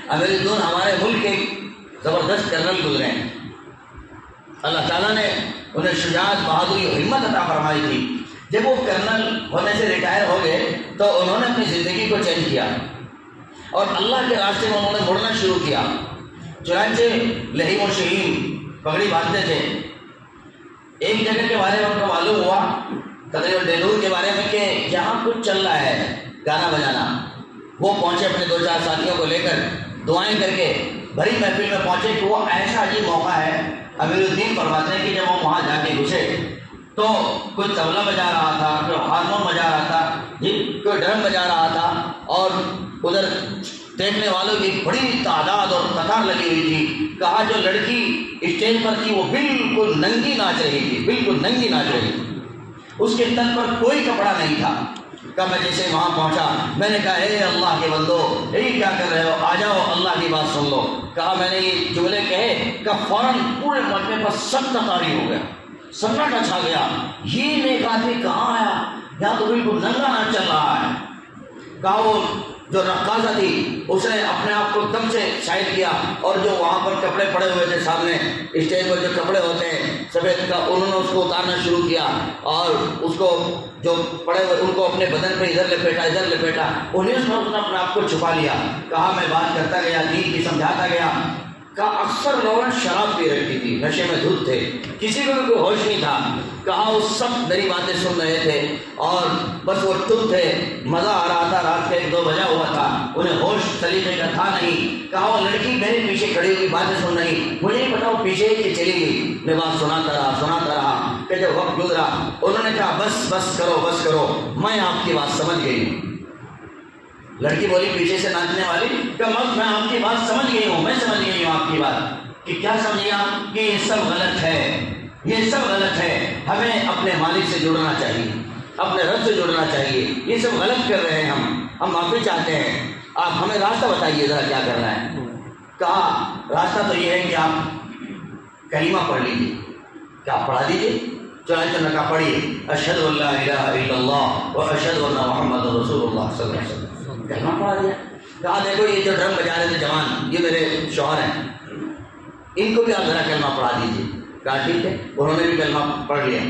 امیر ہمارے ملک کے زبردست کرنل گزرے ہیں، اللہ تعالیٰ نے انہیں شجاعت، بہادری اور ہمت عطا فرمائی تھی۔ جب وہ کرنل ہونے سے ریٹائر ہو گئے تو انہوں نے اپنی زندگی کو چینج کیا اور اللہ کے راستے میں انہوں نے مڑنا شروع کیا۔ چنانچہ لہیم و شہیم پگڑی باندھتے تھے۔ ایک جگہ کے بارے میں ان کو معلوم ہوا، قدر ڈینور کے بارے میں، کہ جہاں کچھ چل رہا ہے گانا بجانا، وہ پہنچے اپنے 2-4 ساتھیوں کو لے کر، دعائیں کر کے بھری محفل میں پہنچے کہ وہ ایسا عجیب موقع ہے۔ امیر الدین فرماتے ہیں کہ جب وہ وہاں جا کے گھسے تو کوئی طبلہ بجا رہا تھا، کوئی ہارمون بجا رہا تھا، کوئی ڈرم بجا رہا تھا، اور ادھر دیکھنے والوں کی بڑی تعداد اور قطار لگی ہوئی تھی۔ کہا جو لڑکی اسٹیج پر تھی وہ بالکل ننگی ناچ رہی تھی، بالکل ننگی ناچ رہی تھی، اس کے تن پر کوئی کپڑا نہیں تھا۔ کہ میں جیسے وہاں پہنچا میں نے کہا اے اللہ کے بندو، یہی کیا کر رہے ہو، آ جاؤ اللہ کی بات سن لو۔ کہا میں نے یہ جملے کہے کہ فوراً پورے مجمع پر سخت طاری ہو گیا، سناٹا چھا گیا۔ یہ نیک آدمی کہاں آیا، یہاں تو بالکل ننگا ناچ چل رہا ہے۔ کہا وہ جو رقاصہ تھی اس نے اپنے آپ کو دم سے شائع کیا، اور جو وہاں پر کپڑے پڑے ہوئے تھے سامنے اسٹیج پر جو کپڑے ہوتے ہیں سفید کا، انہوں نے اس کو اتارنا شروع کیا، اور اس کو جو پڑے ہوئے ان کو اپنے بدن پہ ادھر لپیٹا، انہیں اس نے اپنے آپ کو چھپا لیا۔ کہا میں بات کرتا گیا، دین کی سمجھاتا گیا۔ کہا اکثر لوگ شراب پی رکھی تھی، نشے میں دھت تھے، کسی کو بھی کوئی ہوش نہیں تھا۔ کہا وہ سب میری باتیں سن رہے تھے اور بس وہ ٹپ تھے، مزہ آ رہا تھا، رات کے 1-2 بجا ہوا تھا، انہیں ہوش سلیقے کا تھا نہیں۔ کہا وہ لڑکی میرے پیچھے کھڑی ہوئی باتیں سن رہی، مجھے نہیں پتا وہ پیچھے ہی چلی گئی۔ میں بات سناتا رہا کہ جب وقت گزرا انہوں نے کہا بس کرو، میں آپ کی بات سمجھ گئی ہوں۔ لڑکی بولی پیچھے سے ناچنے والی کہ میں آپ کی بات سمجھ گئی ہوں، میں سمجھ گئی ہوں آپ کی بات۔ کہ کیا سمجھیے آپ؟ کہ یہ سب غلط ہے، یہ سب غلط ہے، ہمیں اپنے مالک سے جڑنا چاہیے، اپنے رب سے جڑنا چاہیے، یہ سب غلط کر رہے ہیں، ہم معافی چاہتے ہیں، آپ ہمیں راستہ بتائیے ذرا کیا کرنا ہے۔ کہا راستہ تو یہ ہے کہ آپ کلمہ پڑھ لیجیے۔ کیا پڑھا دیجیے؟ چنانچہ نے کہا پڑھیے اشہد ان لا الہ الا اللہ و اشہد ان محمد رسول اللہ صلی اللہ علیہ وسلم۔ کلمہ پڑھا دیا۔ کہا دیکھو یہ جو ڈرم بجا رہے تھے جوان، یہ میرے شوہر ہیں، ان کو بھی آپ ذرا کلمہ پڑھا دیجیے۔ کہا ٹھیک ہے، انہوں نے بھی کلمہ پڑھ لیا۔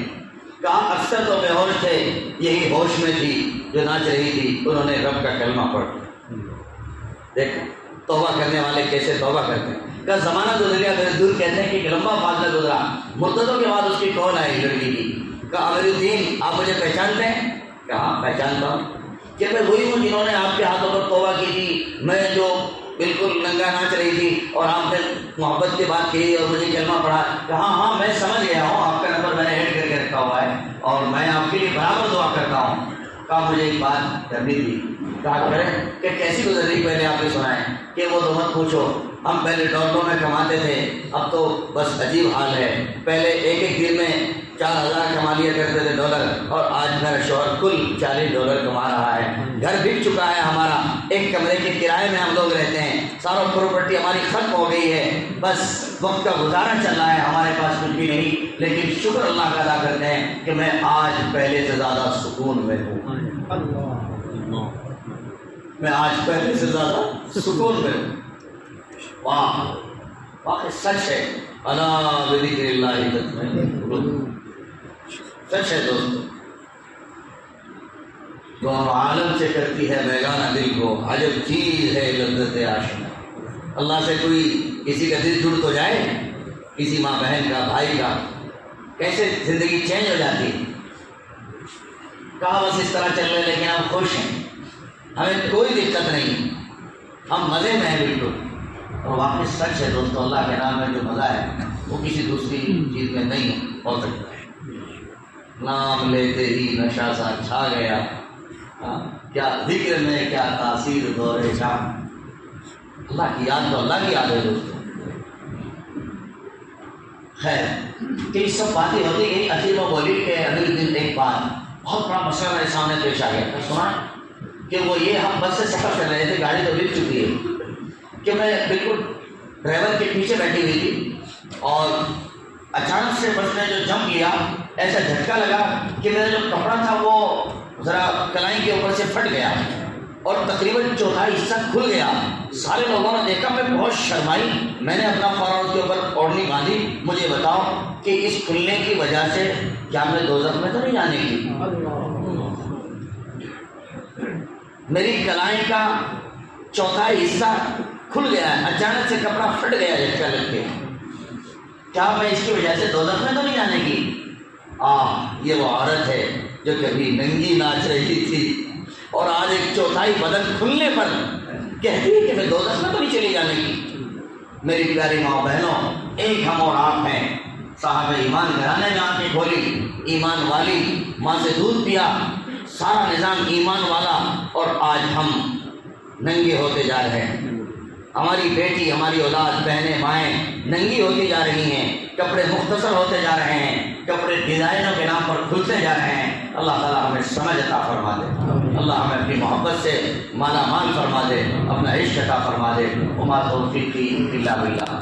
کہا اکثر تو بے ہوش تھے، یہی ہوش میں تھی جو ناچ رہی تھی، انہوں نے رب کا کلمہ پڑھ لیا۔ دیکھو توبہ کرنے والے کیسے توبہ کرتے ہیں۔ کا زمانہ گزر گیا، میرے دور کہتے ہیں کہ لمبا فاصلہ گزرا، مدتوں کے بعد اس کی کال آئی لڑکی کی۔ کہا امیر الدین آپ مجھے پہچانتے ہیں؟ کہا پہچانتا ہوں، کہ میں وہی ہوں جنہوں نے آپ کے ہاتھوں پر توبہ کی تھی، میں جو بالکل ننگا ناچ رہی تھی اور آپ نے محبت کی بات کی اور مجھے کلمہ پڑھا۔ کہا ہاں میں سمجھ گیا ہوں، آپ کا نمبر میں نے ایڈ کر کے رکھا ہوا ہے اور میں آپ کے لیے برابر دعا کرتا ہوں۔ کہا مجھے ایک بات کرنی تھی۔ کہا کریں کہ کیسی گزر رہی، پہلے آپ نے سنائیں کہ وہ تو مت پوچھو، ہم پہلے ڈالروں میں کماتے تھے، اب تو بس عجیب حال ہے۔ پہلے ایک دن میں 4000 کما لیا کرتے تھے ڈالر، اور آج میرا شوہر کل $40 کما رہا ہے۔ گھر بک چکا ہے ہمارا، ایک کمرے کے کرائے میں ہم لوگ رہتے ہیں، سارا پراپرٹی ہماری ختم ہو گئی ہے، بس وقت کا گزارا چل رہا ہے، ہمارے پاس کچھ بھی نہیں، لیکن شکر اللہ کا ادا کرتے ہیں کہ میں آج پہلے سے زیادہ سکون میں ہوں۔ میں آج پہلے سے زیادہ سکون میں ہوں۔ واہ واقعی سچ ہے، الا بذکر اللہ تطمئن القلوب، سچ ہے دوستو۔ دونوں عالم سے کرتی ہے بیگانہ دل کو، عجب چیز ہے لذت آشنا۔ اللہ سے کوئی کسی کا دل جڑ تو جائے، کسی ماں بہن کا، بھائی کا، کیسے زندگی چینج ہو جاتی ہے۔ کہا بس اس طرح چل رہے لیکن ہم خوش ہیں، ہمیں کوئی دقت نہیں، ہم مزے میں ہیں بالکل۔ اور واقعی سچ ہے دوستو، اللہ کے نام میں جو مزہ ہے وہ کسی دوسری چیز میں نہیں ہو سکتا ہے۔ نام لیتے ہی نشہ سا چھا گیا، کیا ذکر میں کیا تاثیر دور شام۔ اللہ کی یاد تو اللہ کی یاد ہے دوستو۔ خیر کہ یہ سب باتیں ہوتی گئی، عظیم و بولی کے اگلے دن ایک بات بہت بڑا مسئلہ میرے سامنے پیش آ گیا۔ سنا کہ وہ یہ ہم بس سے سفر کر رہے تھے، گاڑی تو بک چکی ہے، کہ میں بالکل ڈرائیور کے پیچھے بیٹھی ہوئی تھی اور اچانک سے بس نے جو جمپ کیا، ایسا جھٹکا لگا کہ میرا جو کپڑا تھا وہ ذرا کلائی کے اوپر سے پھٹ گیا، اور تقریباً چوتھائی حصہ کھل گیا. سارے لوگوں نے دیکھا, میں بہت شرمائی, میں نے اپنا فوراً اس کے اوپر اوڑھنی باندھی. مجھے بتاؤ کہ اس کھلنے کی وجہ سے کیا میں دوزخ میں تو نہیں جانے کی؟ میری کلائی کا چوتھائی حصہ کھل گیا ہے, اچانک سے کپڑا پھٹ گیا جھٹکا لگ کے, کیا میں اس کی وجہ سے دوزخ میں تو نہیں جانے کی؟ یہ وہ عورت ہے جو کبھی ننگی ناچ رہی تھی اور آج ایک چوتھائی بدن کھلنے پر کہتی ہے کہ میں دوزخ میں تو نہیں چلی جانے کی. میری پیاری ماں بہنوں, ایک ہم اور آپ ہیں, صاحب ایمان گھرانے میں آنکھیں کھولی, ایمان والی ماں سے دودھ پیا, سارا نظام ایمان والا, اور آج ہم ننگے ہوتے جا رہے ہیں. ہماری بیٹی, ہماری اولاد, بہنیں, مائیں ننگی ہوتی جا رہی ہیں, کپڑے مختصر ہوتے جا رہے ہیں, کپڑے ڈیزائنوں کے نام پر کھلتے جا رہے ہیں. اللہ تعالیٰ ہمیں سمجھ عطا فرما دے, اللہ ہمیں اپنی محبت سے مالا مال فرما دے, اپنا عشق عطا فرما دے. وما توفیقی الا باللہ.